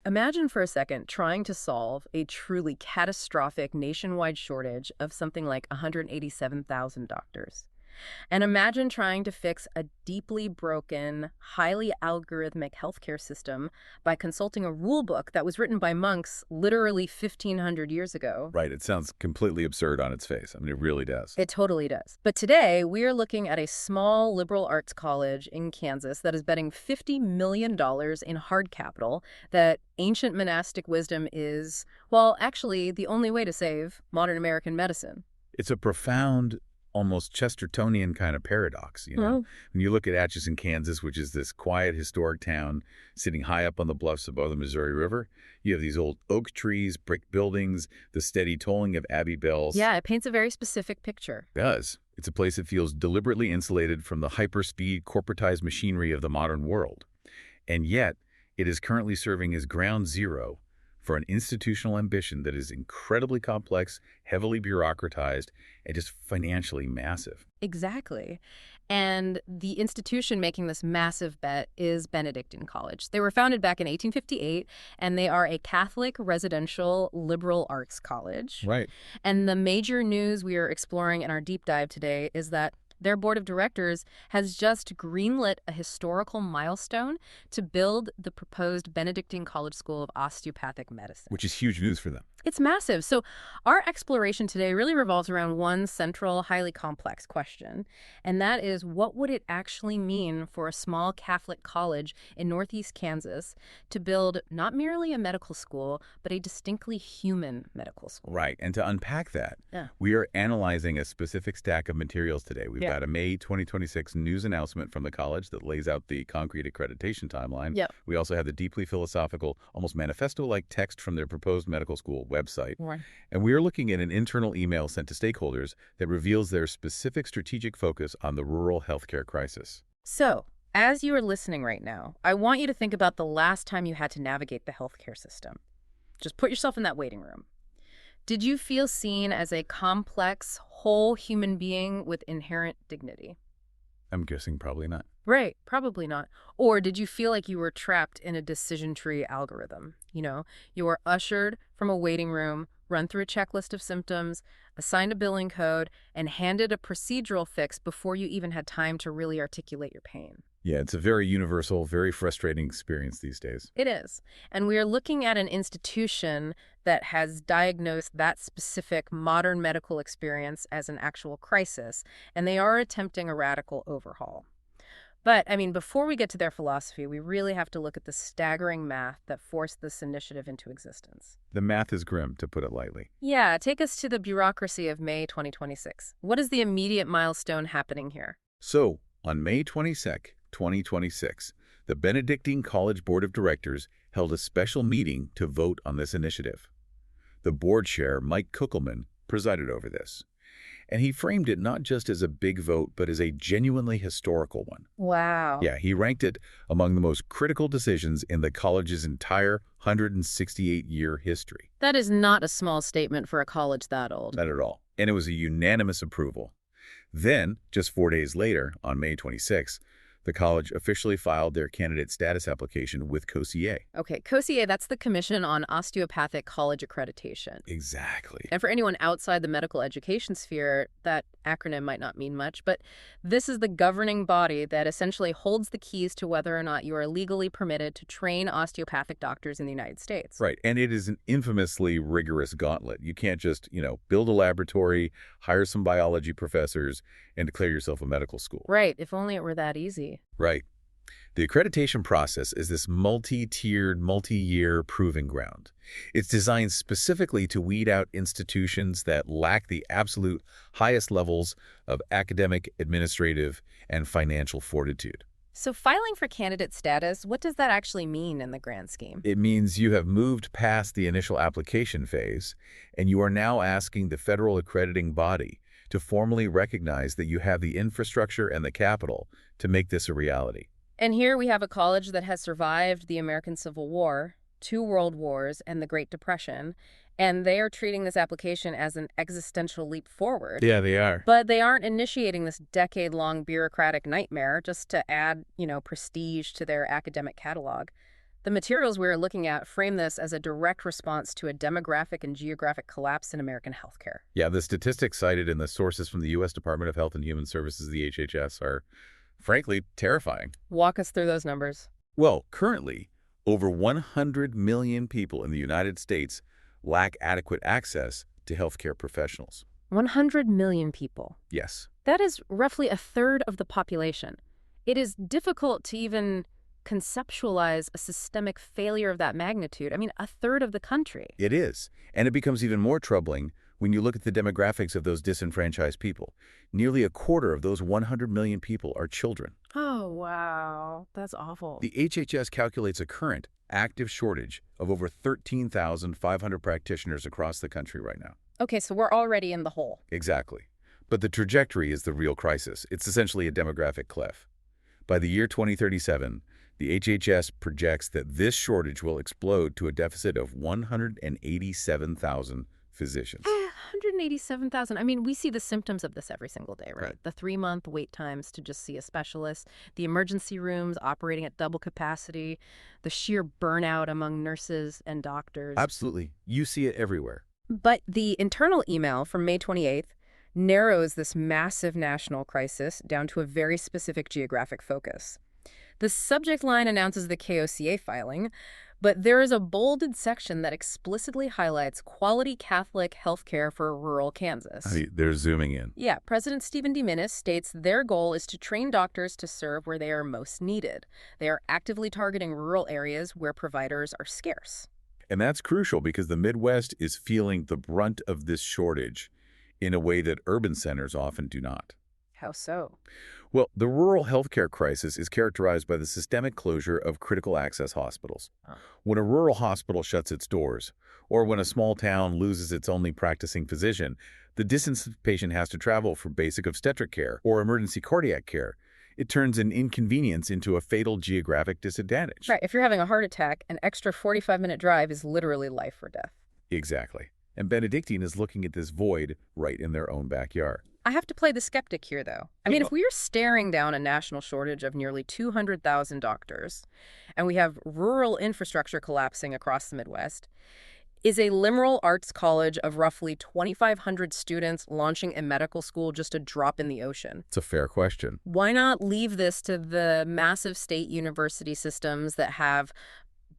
Imagine for a second trying to solve a truly catastrophic nationwide shortage of something like 187,000 doctors. And imagine trying to fix a deeply broken, highly algorithmic healthcare system by consulting a rule book that was written by monks literally 1,500 years ago. Right. It sounds completely absurd on its face. I mean, it really does. It totally does. But today, we are looking at a small liberal arts college in Kansas that is betting $50 million in hard capital that ancient monastic wisdom is, well, actually, the only way to save modern American medicine. It's a profound, almost Chestertonian kind of paradox, you know? When you look at Atchison, Kansas, which is this quiet, historic town sitting high up on the bluffs above the Missouri River, you have these old oak trees, brick buildings, the steady tolling of abbey bells. Yeah, it paints a very specific picture. It does. It's a place that feels deliberately insulated from the hyper-speed, corporatized machinery of the modern world. And yet, it is currently serving as ground zero for an institutional ambition that is incredibly complex, heavily bureaucratized, and just financially massive. Exactly. And the institution making this massive bet is Benedictine College. They were founded back in 1858, and they are a Catholic residential liberal arts college. Right. And the major news we are exploring in our deep dive today is that their board of directors has just greenlit a historical milestone to build the proposed Benedictine College School of Osteopathic Medicine. Which is huge news for them. It's massive. So our exploration today really revolves around one central, highly complex question, and that is, what would it actually mean for a small Catholic college in Northeast Kansas to build not merely a medical school, but a distinctly human medical school? Right. And to unpack that, we are analyzing a specific stack of materials today. We've got a May 2026 news announcement from the college that lays out the concrete accreditation timeline. We also have the deeply philosophical, almost manifesto-like text from their proposed medical school website. Right. And we are looking at an internal email sent to stakeholders that reveals their specific strategic focus on the rural healthcare crisis. So, as you are listening right now, I want you to think about the last time you had to navigate the healthcare system. Just put yourself in that waiting room. Did you feel seen as a complex, whole human being with inherent dignity? I'm guessing probably not. Right, probably not. Or did you feel like you were trapped in a decision tree algorithm? You know, you were ushered from a waiting room, run through a checklist of symptoms, assigned a billing code, and handed a procedural fix before you even had time to really articulate your pain. Yeah, it's a very universal, very frustrating experience these days. It is. And we are looking at an institution that has diagnosed that specific modern medical experience as an actual crisis, and they are attempting a radical overhaul. But, I mean, before we get to their philosophy, we really have to look at the staggering math that forced this initiative into existence. The math is grim, to put it lightly. Yeah, take us to the bureaucracy of May 2026. What is the immediate milestone happening here? So, on May 22nd, 2026, the Benedictine College Board of Directors held a special meeting to vote on this initiative. The board chair, Mike Kuckelman, presided over this. And he framed it not just as a big vote, but as a genuinely historical one. Wow. Yeah, he ranked it among the most critical decisions in the college's entire 168-year history. That is not a small statement for a college that old. Not at all. And it was a unanimous approval. Then, just 4 days later, on May 26, the college officially filed their candidate status application with COSIA. Okay, COSIA, that's the Commission on Osteopathic College Accreditation. Exactly. And for anyone outside the medical education sphere, that acronym might not mean much, but this is the governing body that essentially holds the keys to whether or not you are legally permitted to train osteopathic doctors in the United States. Right, and it is an infamously rigorous gauntlet. You can't just, build a laboratory, hire some biology professors, and declare yourself a medical school. Right, if only it were that easy. Right. The accreditation process is this multi-tiered, multi-year proving ground. It's designed specifically to weed out institutions that lack the absolute highest levels of academic, administrative, and financial fortitude. So filing for candidate status, what does that actually mean in the grand scheme? It means you have moved past the initial application phase, and you are now asking the federal accrediting body to formally recognize that you have the infrastructure and the capital to make this a reality. And here we have a college that has survived the American Civil War, 2 world wars, and the Great Depression, and they are treating this application as an existential leap forward. Yeah, they are. But they aren't initiating this decade-long bureaucratic nightmare just to add, prestige to their academic catalog. The materials we're looking at frame this as a direct response to a demographic and geographic collapse in American healthcare. Yeah, the statistics cited in the sources from the U.S. Department of Health and Human Services, the HHS, are, frankly, terrifying. Walk us through those numbers. Well, currently, over 100 million people in the United States lack adequate access to healthcare professionals. 100 million people. Yes. That is roughly a third of the population. It is difficult to even conceptualize a systemic failure of that magnitude. I mean, a third of the country. It is. And it becomes even more troubling when you look at the demographics of those disenfranchised people. Nearly a quarter of those 100 million people are children. Oh, wow. That's awful. The HHS calculates a current active shortage of over 13,500 practitioners across the country right now. Okay, so we're already in the hole. Exactly. But the trajectory is the real crisis. It's essentially a demographic cliff. By the year 2037, the HHS projects that this shortage will explode to a deficit of 187,000 physicians. 187,000. I mean, we see the symptoms of this every single day, right? Right. The 3-month wait times to just see a specialist, the emergency rooms operating at double capacity, the sheer burnout among nurses and doctors. Absolutely. You see it everywhere. But the internal email from May 28th narrows this massive national crisis down to a very specific geographic focus. The subject line announces the KOCA filing, but there is a bolded section that explicitly highlights quality Catholic healthcare for rural Kansas. They're zooming in. Yeah, President Stephen D. Minnis states their goal is to train doctors to serve where they are most needed. They are actively targeting rural areas where providers are scarce. And that's crucial because the Midwest is feeling the brunt of this shortage in a way that urban centers often do not. How so? Well, the rural healthcare crisis is characterized by the systemic closure of critical access hospitals. When a rural hospital shuts its doors, or when a small town loses its only practicing physician, the distance the patient has to travel for basic obstetric care or emergency cardiac care, it turns an inconvenience into a fatal geographic disadvantage. Right, if you're having a heart attack, an extra 45-minute drive is literally life or death. Exactly. And Benedictine is looking at this void right in their own backyard. I have to play the skeptic here, though. I mean, if we are staring down a national shortage of nearly 200,000 doctors, and we have rural infrastructure collapsing across the Midwest, is a liberal arts college of roughly 2,500 students launching a medical school just a drop in the ocean? It's a fair question. Why not leave this to the massive state university systems that have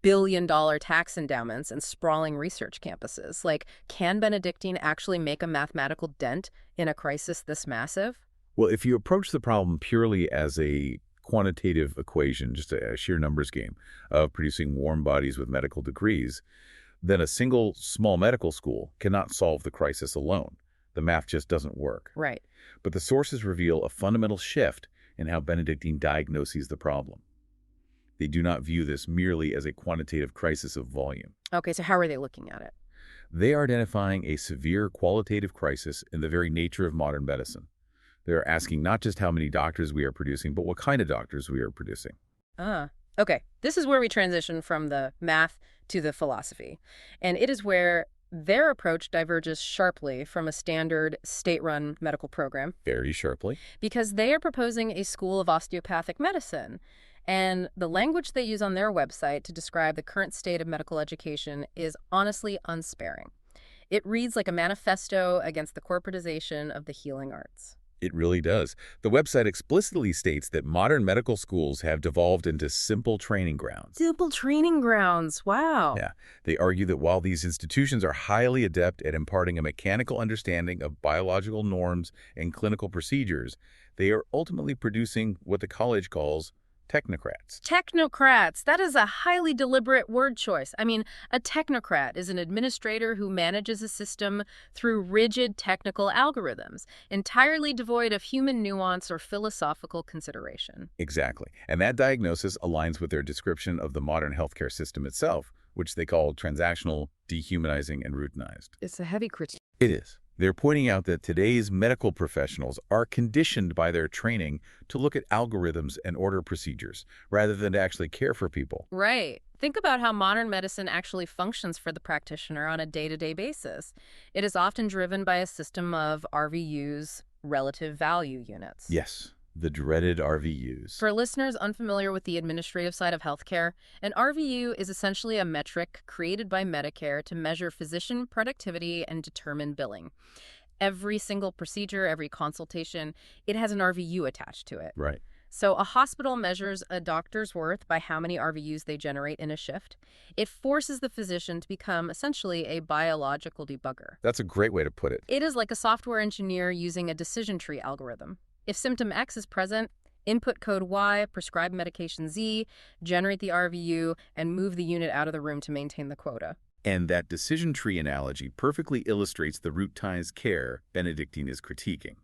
billion-dollar tax endowments and sprawling research campuses? Like, can Benedictine actually make a mathematical dent in a crisis this massive? Well, if you approach the problem purely as a quantitative equation, just a sheer numbers game of producing warm bodies with medical degrees, then a single small medical school cannot solve the crisis alone. The math just doesn't work. Right. But the sources reveal a fundamental shift in how Benedictine diagnoses the problem. They do not view this merely as a quantitative crisis of volume. Okay, so how are they looking at it? They are identifying a severe qualitative crisis in the very nature of modern medicine. They are asking not just how many doctors we are producing, but what kind of doctors we are producing. Okay. This is where we transition from the math to the philosophy. And it is where their approach diverges sharply from a standard state-run medical program. Very sharply. Because they are proposing a School of Osteopathic Medicine. And the language they use on their website to describe the current state of medical education is honestly unsparing. It reads like a manifesto against the corporatization of the healing arts. It really does. The website explicitly states that modern medical schools have devolved into simple training grounds. Simple training grounds. Wow. Yeah. They argue that while these institutions are highly adept at imparting a mechanical understanding of biological norms and clinical procedures, they are ultimately producing what the college calls technocrats. Technocrats. That is a highly deliberate word choice. I mean, a technocrat is an administrator who manages a system through rigid technical algorithms, entirely devoid of human nuance or philosophical consideration. Exactly. And that diagnosis aligns with their description of the modern healthcare system itself, which they call transactional, dehumanizing, and routinized. It's a heavy critique. It is. They're pointing out that today's medical professionals are conditioned by their training to look at algorithms and order procedures rather than to actually care for people. Right. Think about how modern medicine actually functions for the practitioner on a day-to-day basis. It is often driven by a system of RVUs, relative value units. Yes. the dreaded RVUs. For listeners unfamiliar with the administrative side of healthcare, an RVU is essentially a metric created by Medicare to measure physician productivity and determine billing. Every single procedure, every consultation, it has an RVU attached to it. Right. So a hospital measures a doctor's worth by how many RVUs they generate in a shift. It forces the physician to become essentially a biological debugger. That's a great way to put it. It is like a software engineer using a decision tree algorithm. If symptom X is present, input code Y, prescribe medication Z, generate the RVU, and move the unit out of the room to maintain the quota. And that decision tree analogy perfectly illustrates the routinized care Benedictine is critiquing.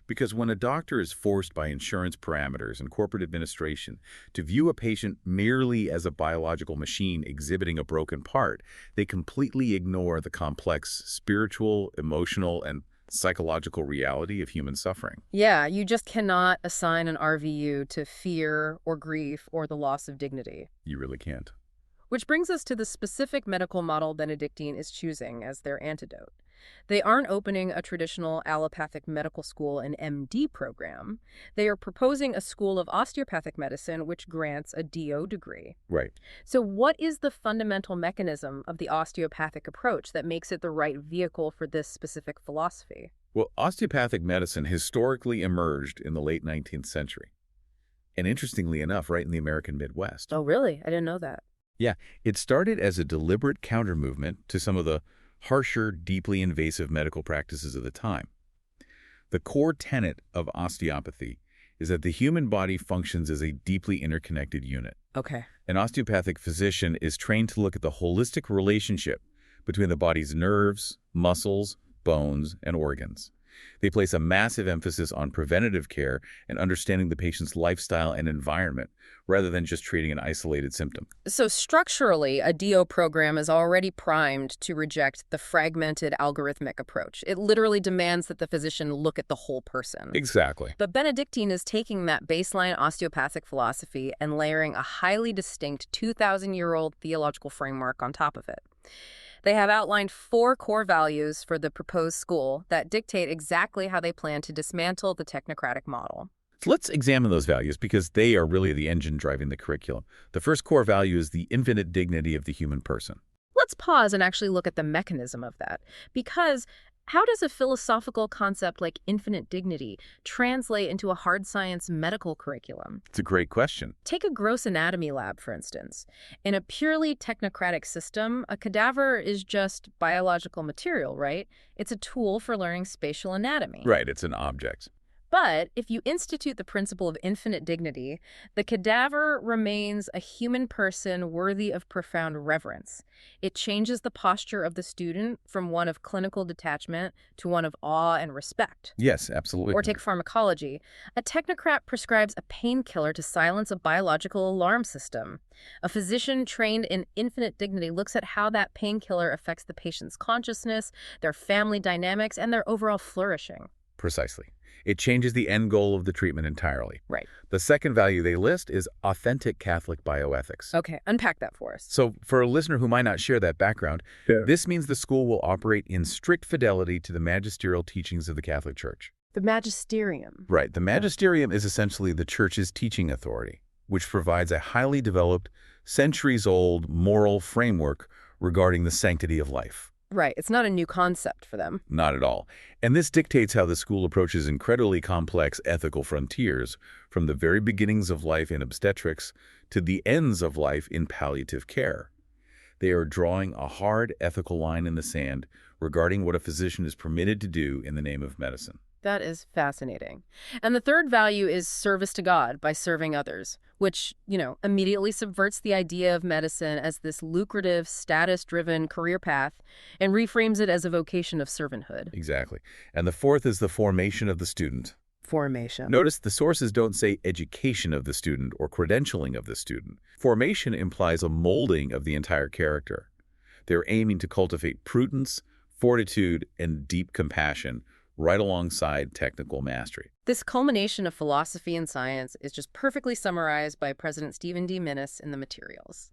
Because when a doctor is forced by insurance parameters and corporate administration to view a patient merely as a biological machine exhibiting a broken part, they completely ignore the complex spiritual, emotional, and psychological reality of human suffering. Yeah, you just cannot assign an RVU to fear or grief or the loss of dignity. You really can't. Which brings us to the specific medical model Benedictine is choosing as their antidote. They aren't opening a traditional allopathic medical school and MD program. They are proposing a School of Osteopathic Medicine, which grants a DO degree. Right. So what is the fundamental mechanism of the osteopathic approach that makes it the right vehicle for this specific philosophy? Well, osteopathic medicine historically emerged in the late 19th century. And interestingly enough, right in the American Midwest. Oh, really? I didn't know that. Yeah, it started as a deliberate counter-movement to some of the harsher, deeply invasive medical practices of the time. The core tenet of osteopathy is that the human body functions as a deeply interconnected unit. Okay. An osteopathic physician is trained to look at the holistic relationship between the body's nerves, muscles, bones, and organs. They place a massive emphasis on preventative care and understanding the patient's lifestyle and environment, rather than just treating an isolated symptom. So structurally, a DO program is already primed to reject the fragmented algorithmic approach. It literally demands that the physician look at the whole person. Exactly. But Benedictine is taking that baseline osteopathic philosophy and layering a highly distinct 2,000-year-old theological framework on top of it. They have outlined 4 core values for the proposed school that dictate exactly how they plan to dismantle the technocratic model. So let's examine those values because they are really the engine driving the curriculum. The first core value is the infinite dignity of the human person. Let's pause and actually look at the mechanism of that. Because how does a philosophical concept like infinite dignity translate into a hard science medical curriculum? It's a great question. Take a gross anatomy lab, for instance. In a purely technocratic system, a cadaver is just biological material, right? It's a tool for learning spatial anatomy. Right, it's an object. But if you institute the principle of infinite dignity, the cadaver remains a human person worthy of profound reverence. It changes the posture of the student from one of clinical detachment to one of awe and respect. Yes, absolutely. Or take pharmacology. A technocrat prescribes a painkiller to silence a biological alarm system. A physician trained in infinite dignity looks at how that painkiller affects the patient's consciousness, their family dynamics, and their overall flourishing. Precisely. It changes the end goal of the treatment entirely. Right. The second value they list is authentic Catholic bioethics. Okay, unpack that for us. So for a listener who might not share that background, this means the school will operate in strict fidelity to the magisterial teachings of the Catholic Church. The magisterium. Right. The magisterium is essentially the Church's teaching authority, which provides a highly developed, centuries-old moral framework regarding the sanctity of life. Right. It's not a new concept for them. Not at all. And this dictates how the school approaches incredibly complex ethical frontiers, from the very beginnings of life in obstetrics to the ends of life in palliative care. They are drawing a hard ethical line in the sand regarding what a physician is permitted to do in the name of medicine. That is fascinating. And the third value is service to God by serving others, which, immediately subverts the idea of medicine as this lucrative, status-driven career path and reframes it as a vocation of servanthood. Exactly. And the fourth is the formation of the student. Formation. Notice the sources don't say education of the student or credentialing of the student. Formation implies a molding of the entire character. They're aiming to cultivate prudence, fortitude, and deep compassion right alongside technical mastery. This culmination of philosophy and science is just perfectly summarized by President Stephen D. Minnis in the materials.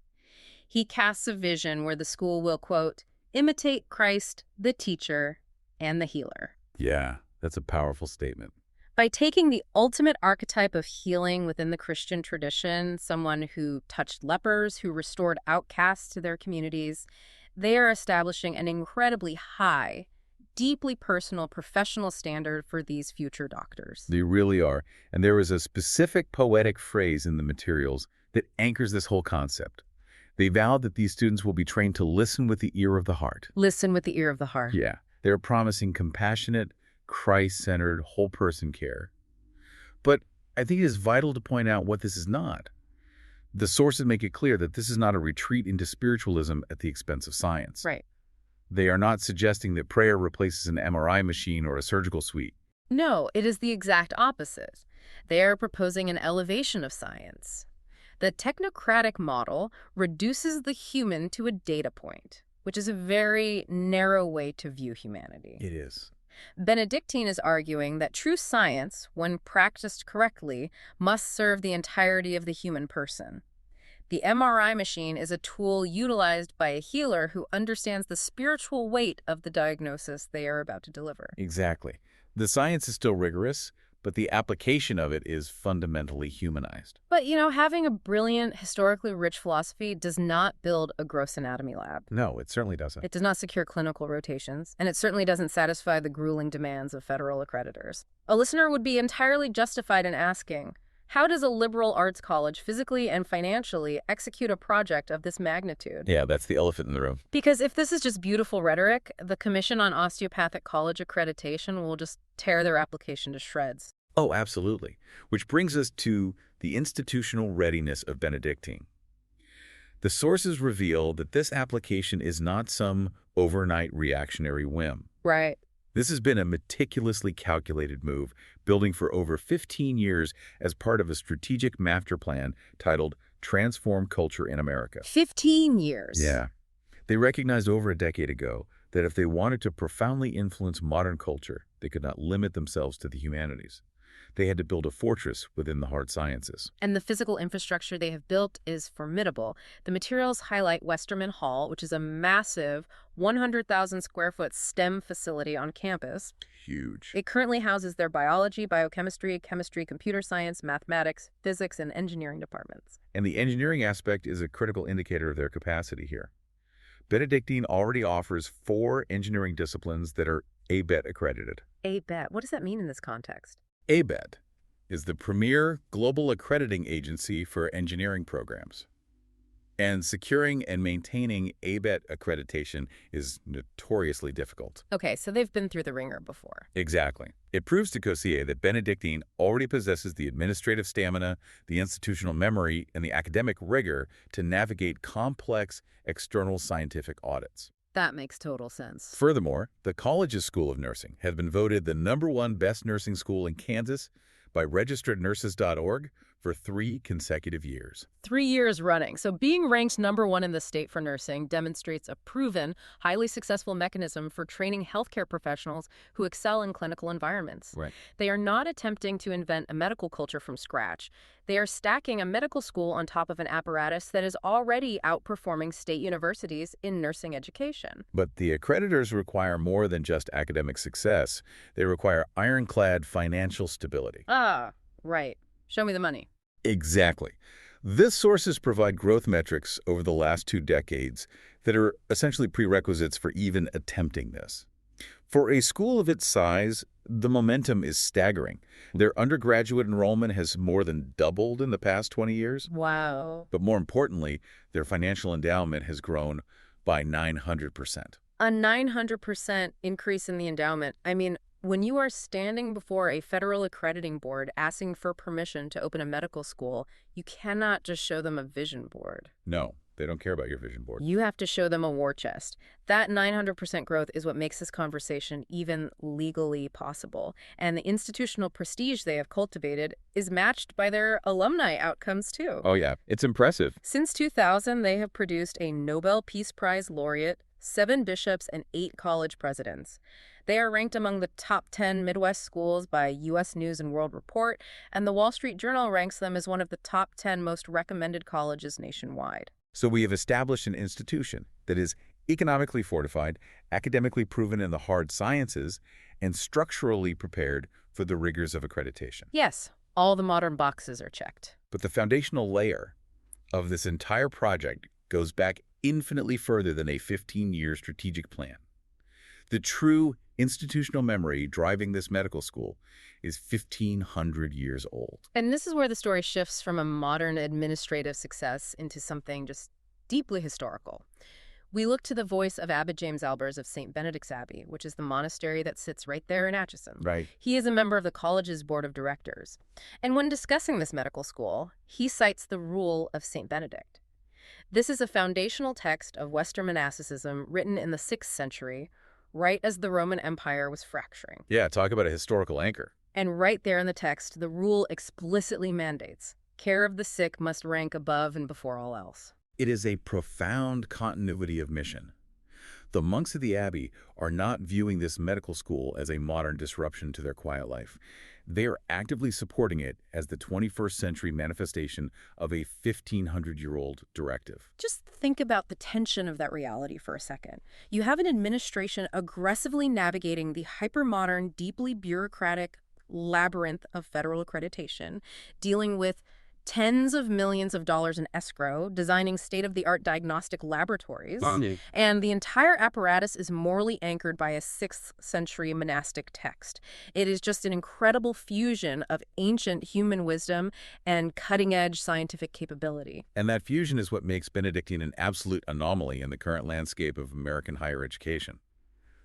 He casts a vision where the school will, quote, imitate Christ, the teacher, and the healer. Yeah, that's a powerful statement. By taking the ultimate archetype of healing within the Christian tradition, someone who touched lepers, who restored outcasts to their communities, they are establishing an incredibly high, deeply personal professional standard for these future doctors. They really are. And there is a specific poetic phrase in the materials that anchors this whole concept. They vowed that these students will be trained to listen with the ear of the heart. Listen with the ear of the heart. Yeah. They're promising compassionate, Christ-centered, whole-person care. But I think it is vital to point out what this is not. The sources make it clear that this is not a retreat into spiritualism at the expense of science. Right. They are not suggesting that prayer replaces an MRI machine or a surgical suite. No, it is the exact opposite. They are proposing an elevation of science. The technocratic model reduces the human to a data point, which is a very narrow way to view humanity. It is. Benedictine is arguing that true science, when practiced correctly, must serve the entirety of the human person. The MRI machine is a tool utilized by a healer who understands the spiritual weight of the diagnosis they are about to deliver. Exactly. The science is still rigorous, but the application of it is fundamentally humanized. But, having a brilliant, historically rich philosophy does not build a gross anatomy lab. No, it certainly doesn't. It does not secure clinical rotations, and it certainly doesn't satisfy the grueling demands of federal accreditors. A listener would be entirely justified in asking, how does a liberal arts college physically and financially execute a project of this magnitude? Yeah, that's the elephant in the room. Because if this is just beautiful rhetoric, the Commission on Osteopathic College Accreditation will just tear their application to shreds. Oh, absolutely. Which brings us to the institutional readiness of Benedictine. The sources reveal that this application is not some overnight reactionary whim. Right. This has been a meticulously calculated move, building for over 15 years as part of a strategic master plan titled Transform Culture in America. 15 years? Yeah. They recognized over a decade ago that if they wanted to profoundly influence modern culture, they could not limit themselves to the humanities. They had to build a fortress within the hard sciences. And the physical infrastructure they have built is formidable. The materials highlight Westerman Hall, which is a massive 100,000 square foot STEM facility on campus. Huge. It currently houses their biology, biochemistry, chemistry, computer science, mathematics, physics, and engineering departments. And the engineering aspect is a critical indicator of their capacity here. Benedictine already offers 4 engineering disciplines that are ABET accredited. ABET. What does that mean in this context? ABET is the premier global accrediting agency for engineering programs. And securing and maintaining ABET accreditation is notoriously difficult. Okay, so they've been through the ringer before. Exactly. It proves to COSIE that Benedictine already possesses the administrative stamina, the institutional memory, and the academic rigor to navigate complex external scientific audits. That makes total sense. Furthermore, the college's School of Nursing has been voted the #1 best nursing school in Kansas by registradnurses.org for 3 consecutive years. 3 years running. So being ranked #1 in the state for nursing demonstrates a proven, highly successful mechanism for training healthcare professionals who excel in clinical environments. Right. They are not attempting to invent a medical culture from scratch. They are stacking a medical school on top of an apparatus that is already outperforming state universities in nursing education. But the accreditors require more than just academic success. They require ironclad financial stability. Ah, right. Show me the money. Exactly. This sources provide growth metrics over the last 2 decades that are essentially prerequisites for even attempting this. For a school of its size, the momentum is staggering. Their undergraduate enrollment has more than doubled in the past 20 years. Wow. But more importantly, their financial endowment has grown by 900%. A 900% increase in the endowment. I mean, when you are standing before a federal accrediting board asking for permission to open a medical school, you cannot just show them a vision board. No, they don't care about your vision board. You have to show them a war chest. That 900% growth is what makes this conversation even legally possible. And the institutional prestige they have cultivated is matched by their alumni outcomes, too. Oh, yeah. It's impressive. Since 2000, they have produced a Nobel Peace Prize laureate, 7 bishops, and 8 college presidents. They are ranked among the top 10 Midwest schools by U.S. News & World Report, and the Wall Street Journal ranks them as one of the top 10 most recommended colleges nationwide. So we have established an institution that is economically fortified, academically proven in the hard sciences, and structurally prepared for the rigors of accreditation. Yes, all the modern boxes are checked. But the foundational layer of this entire project goes back infinitely further than a 15-year strategic plan. The true institutional memory driving this medical school is 1,500 years old. And this is where the story shifts from a modern administrative success into something just deeply historical. We look to the voice of Abbot James Albers of St. Benedict's Abbey, which is the monastery that sits right there in Atchison. Right. He is a member of the college's board of directors. And when discussing this medical school, he cites the Rule of St. Benedict. This is a foundational text of Western monasticism written in the 6th century, right as the Roman Empire was fracturing. Yeah, talk about a historical anchor. And right there in the text, the rule explicitly mandates care of the sick must rank above and before all else. It is a profound continuity of mission. The monks of the abbey are not viewing this medical school as a modern disruption to their quiet life. They are actively supporting it as the 21st century manifestation of a 1,500-year-old directive. Just think about the tension of that reality for a second. You have an administration aggressively navigating the hypermodern, deeply bureaucratic labyrinth of federal accreditation, dealing with tens of millions of dollars in escrow, designing state-of-the-art diagnostic laboratories, and the entire apparatus is morally anchored by a 6th century monastic text. It is just an incredible fusion of ancient human wisdom and cutting-edge scientific capability. And that fusion is what makes Benedictine an absolute anomaly in the current landscape of American higher education.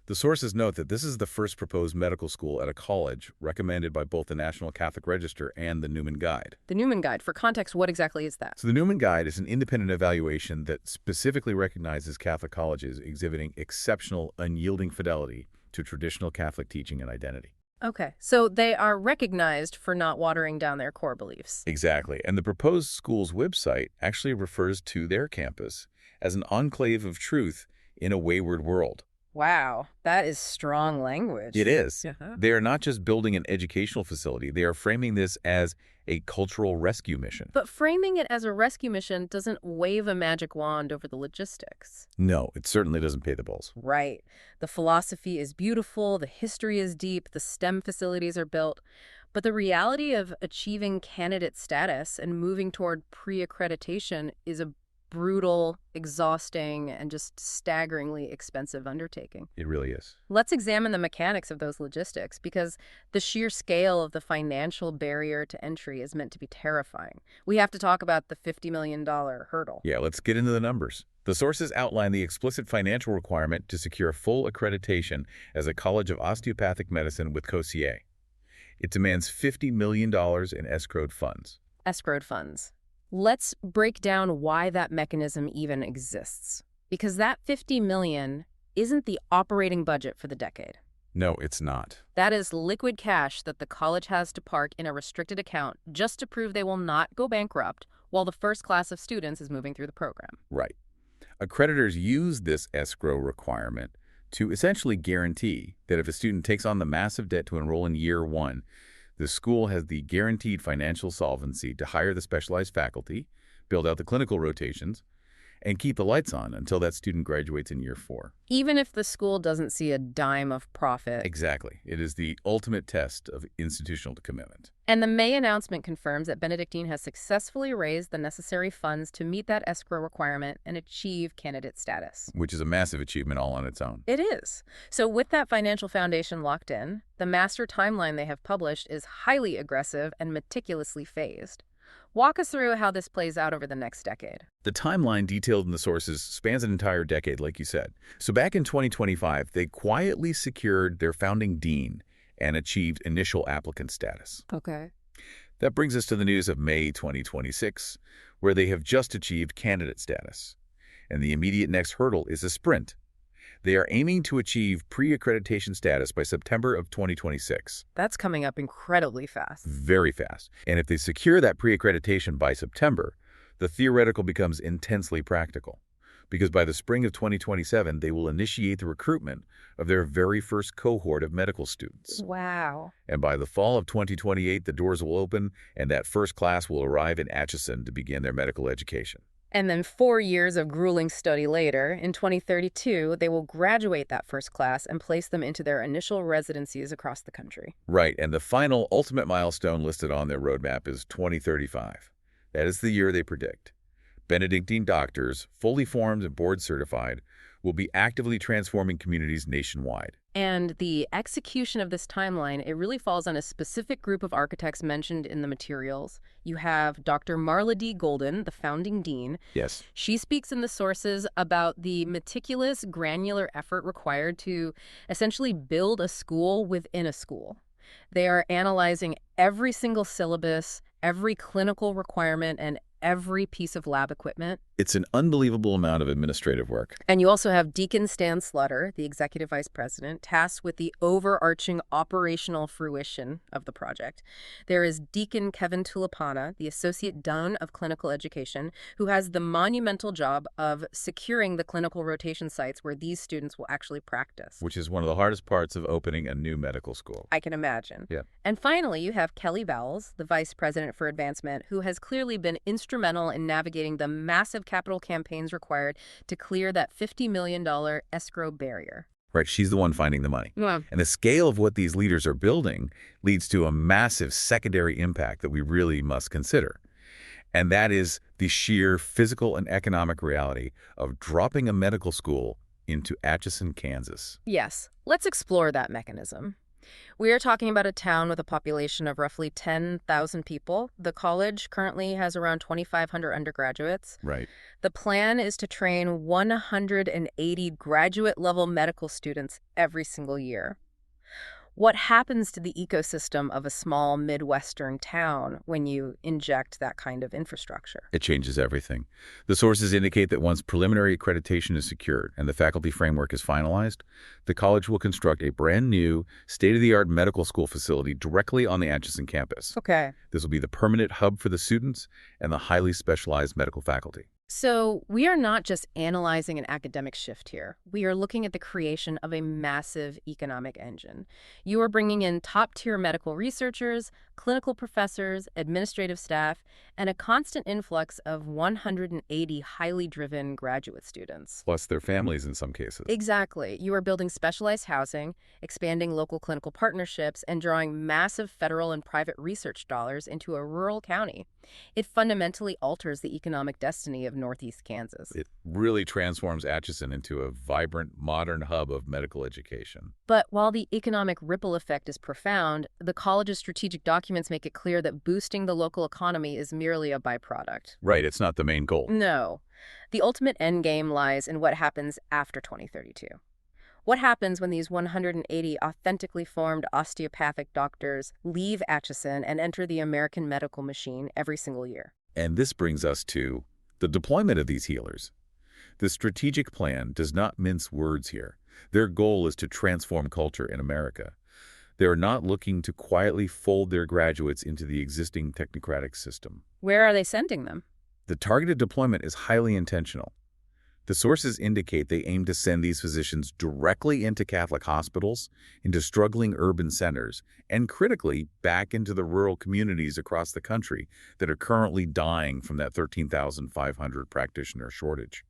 The sources note that this is the first proposed medical school at a college recommended by both the National Catholic Register and the Newman Guide. The Newman Guide, for context, what exactly is that? So the Newman Guide is an independent evaluation that specifically recognizes Catholic colleges exhibiting exceptional, unyielding fidelity to traditional Catholic teaching and identity. Okay, so they are recognized for not watering down their core beliefs. Exactly, and the proposed school's website actually refers to their campus as an enclave of truth in a wayward world. Wow, that is strong language. It is. They are not just building an educational facility, they are framing this as a cultural rescue mission. But framing it as a rescue mission doesn't wave a magic wand over the logistics. No, it certainly doesn't pay the bills. Right. The philosophy is beautiful, the history is deep, the STEM facilities are built. But the reality of achieving candidate status and moving toward pre-accreditation is a brutal, exhausting, and just staggeringly expensive undertaking. It really is. Let's examine the mechanics of those logistics, because the sheer scale of the financial barrier to entry is meant to be terrifying. We have to talk about the $50 million hurdle. Yeah, let's get into the numbers. The sources outline the explicit financial requirement to secure full accreditation as a College of Osteopathic Medicine with COSIA. It demands $50 million in escrowed funds. Escrowed funds. Let's break down why that mechanism even exists. Because that $50 million isn't the operating budget for the decade. No, it's not. That is liquid cash that the college has to park in a restricted account just to prove they will not go bankrupt while the first class of students is moving through the program. Right. Accreditors use this escrow requirement to essentially guarantee that if a student takes on the massive debt to enroll in year one, the school has the guaranteed financial solvency to hire the specialized faculty, build out the clinical rotations, and keep the lights on until that student graduates in year 4. Even if the school doesn't see a dime of profit. Exactly. It is the ultimate test of institutional commitment. And the May announcement confirms that Benedictine has successfully raised the necessary funds to meet that escrow requirement and achieve candidate status. Which is a massive achievement all on its own. It is. So with that financial foundation locked in, the master timeline they have published is highly aggressive and meticulously phased. Walk us through how this plays out over the next decade. The timeline detailed in the sources spans an entire decade, like you said. So back in 2025, they quietly secured their founding dean and achieved initial applicant status. Okay. That brings us to the news of May 2026, where they have just achieved candidate status. And the immediate next hurdle is a sprint. They are aiming to achieve pre-accreditation status by September of 2026. That's coming up incredibly fast. Very fast. And if they secure that pre-accreditation by September, the theoretical becomes intensely practical. Because by the spring of 2027, they will initiate the recruitment of their very first cohort of medical students. Wow. And by the fall of 2028, the doors will open and that first class will arrive in Atchison to begin their medical education. And then 4 years of grueling study later, in 2032, they will graduate that first class and place them into their initial residencies across the country. Right, and the final ultimate milestone listed on their roadmap is 2035. That is the year they predict. Benedictine doctors, fully formed and board certified, will be actively transforming communities nationwide. And the execution of this timeline, it really falls on a specific group of architects mentioned in the materials. You have Dr. Marla D. Golden, the founding dean. Yes. She speaks in the sources about the meticulous, granular effort required to essentially build a school within a school. They are analyzing every single syllabus, every clinical requirement, and every piece of lab equipment. It's an unbelievable amount of administrative work. And you also have Deacon Stan Slutter, the executive vice president, tasked with the overarching operational fruition of the project. There is Deacon Kevin Tulipana, the associate dean of clinical education, who has the monumental job of securing the clinical rotation sites where these students will actually practice. Which is one of the hardest parts of opening a new medical school. I can imagine. Yeah. And finally, you have Kelly Bowles, the vice president for advancement, who has clearly been instrumental in navigating the massive capital campaigns required to clear that $50 million escrow barrier. Right, she's the one finding the money. Yeah. And the scale of what these leaders are building leads to a massive secondary impact that we really must consider. And that is the sheer physical and economic reality of dropping a medical school into Atchison, Kansas. Yes, let's explore that mechanism. We are talking about a town with a population of roughly 10,000 people. The college currently has around 2,500 undergraduates. Right. The plan is to train 180 graduate-level medical students every single year. What happens to the ecosystem of a small Midwestern town when you inject that kind of infrastructure? It changes everything. The sources indicate that once preliminary accreditation is secured and the faculty framework is finalized, the college will construct a brand new, state-of-the-art medical school facility directly on the Atchison campus. Okay. This will be the permanent hub for the students and the highly specialized medical faculty. So we are not just analyzing an academic shift here. We are looking at the creation of a massive economic engine. You are bringing in top-tier medical researchers, clinical professors, administrative staff, and a constant influx of 180 highly driven graduate students. Plus their families in some cases. Exactly. You are building specialized housing, expanding local clinical partnerships, and drawing massive federal and private research dollars into a rural county. It fundamentally alters the economic destiny of Northeast Kansas. It really transforms Atchison into a vibrant, modern hub of medical education. But while the economic ripple effect is profound, the college's strategic documents make it clear that boosting the local economy is merely a byproduct. Right, it's not the main goal. No. The ultimate end game lies in what happens after 2032. What happens when these 180 authentically formed osteopathic doctors leave Atchison and enter the American medical machine every single year? And this brings us to the deployment of these healers. The strategic plan does not mince words here. Their goal is to transform culture in America. They are not looking to quietly fold their graduates into the existing technocratic system. Where are they sending them? The targeted deployment is highly intentional. The sources indicate they aim to send these physicians directly into Catholic hospitals, into struggling urban centers, and critically back into the rural communities across the country that are currently dying from that 13,500 practitioner shortage.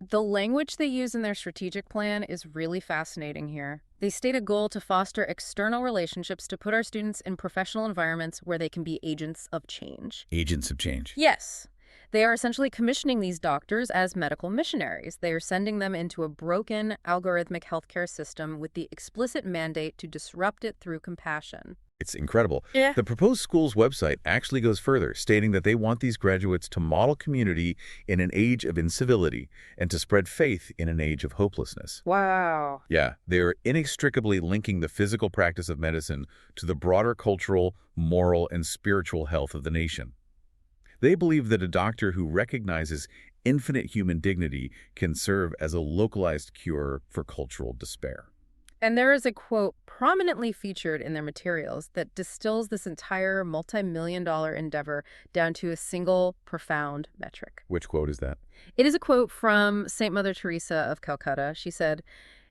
The language they use in their strategic plan is really fascinating here. They state a goal to foster external relationships to put our students in professional environments where they can be agents of change. Agents of change. Yes. They are essentially commissioning these doctors as medical missionaries. They are sending them into a broken, algorithmic healthcare system with the explicit mandate to disrupt it through compassion. It's incredible. Yeah. The proposed school's website actually goes further, stating that they want these graduates to model community in an age of incivility and to spread faith in an age of hopelessness. Wow. Yeah, they are inextricably linking the physical practice of medicine to the broader cultural, moral, and spiritual health of the nation. They believe that a doctor who recognizes infinite human dignity can serve as a localized cure for cultural despair. And there is a quote prominently featured in their materials that distills this entire multi-million-dollar endeavor down to a single profound metric. Which quote is that? It is a quote from St. Mother Teresa of Calcutta. She said,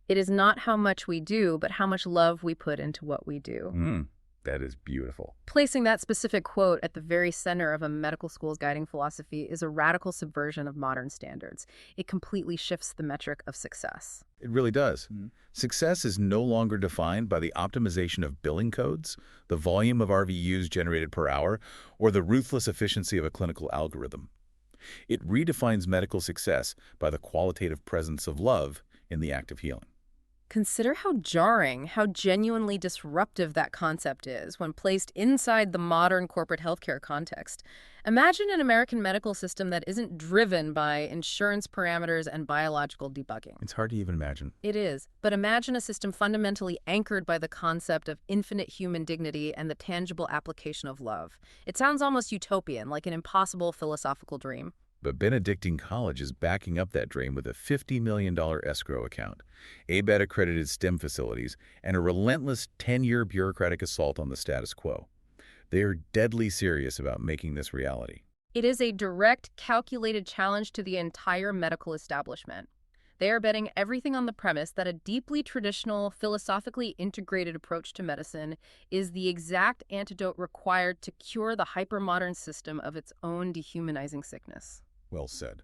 "It is not how much we do, but how much love we put into what we do." That is beautiful. Placing that specific quote at the very center of a medical school's guiding philosophy is a radical subversion of modern standards. It completely shifts the metric of success. It really does. Success is no longer defined by the optimization of billing codes, the volume of RVUs generated per hour, or the ruthless efficiency of a clinical algorithm. It redefines medical success by the qualitative presence of love in the act of healing. Consider how jarring, how genuinely disruptive that concept is when placed inside the modern corporate healthcare context. Imagine an American medical system that isn't driven by insurance parameters and biological debugging. It's hard to even imagine. It is, but imagine a system fundamentally anchored by the concept of infinite human dignity and the tangible application of love. It sounds almost utopian, like an impossible philosophical dream. But Benedictine College is backing up that dream with a $50 million escrow account, ABET-accredited STEM facilities, and a relentless 10-year bureaucratic assault on the status quo. They are deadly serious about making this reality. It is a direct, calculated challenge to the entire medical establishment. They are betting everything on the premise that a deeply traditional, philosophically integrated approach to medicine is the exact antidote required to cure the hypermodern system of its own dehumanizing sickness. Well said.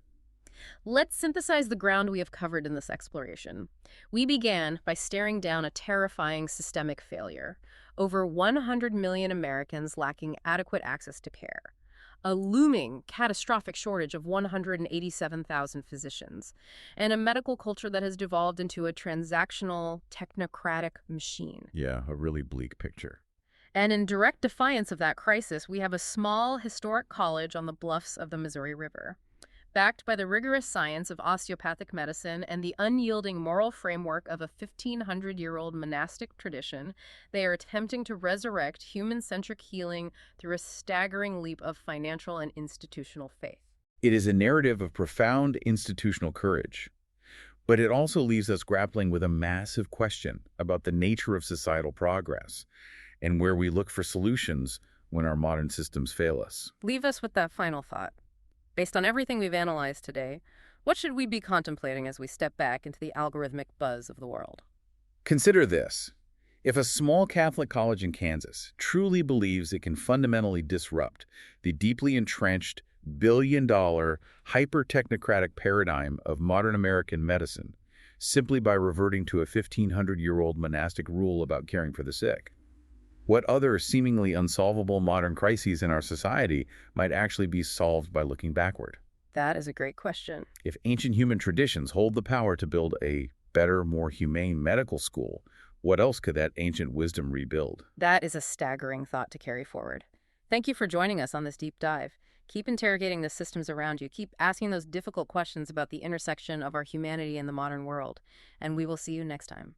Let's synthesize the ground we have covered in this exploration. We began by staring down a terrifying systemic failure. Over 100 million Americans lacking adequate access to care. A looming, catastrophic shortage of 187,000 physicians, and a medical culture that has devolved into a transactional, technocratic machine. Yeah, a really bleak picture. And in direct defiance of that crisis, we have a small, historic college on the bluffs of the Missouri River. Backed by the rigorous science of osteopathic medicine and the unyielding moral framework of a 1,500-year-old monastic tradition, they are attempting to resurrect human-centric healing through a staggering leap of financial and institutional faith. It is a narrative of profound institutional courage, but it also leaves us grappling with a massive question about the nature of societal progress and where we look for solutions when our modern systems fail us. Leave us with that final thought. Based on everything we've analyzed today, what should we be contemplating as we step back into the algorithmic buzz of the world? Consider this. If a small Catholic college in Kansas truly believes it can fundamentally disrupt the deeply entrenched, billion-dollar, hyper-technocratic paradigm of modern American medicine simply by reverting to a 1,500-year-old monastic rule about caring for the sick, what other seemingly unsolvable modern crises in our society might actually be solved by looking backward? That is a great question. If ancient human traditions hold the power to build a better, more humane medical school, what else could that ancient wisdom rebuild? That is a staggering thought to carry forward. Thank you for joining us on this deep dive. Keep interrogating the systems around you. Keep asking those difficult questions about the intersection of our humanity and the modern world. And we will see you next time.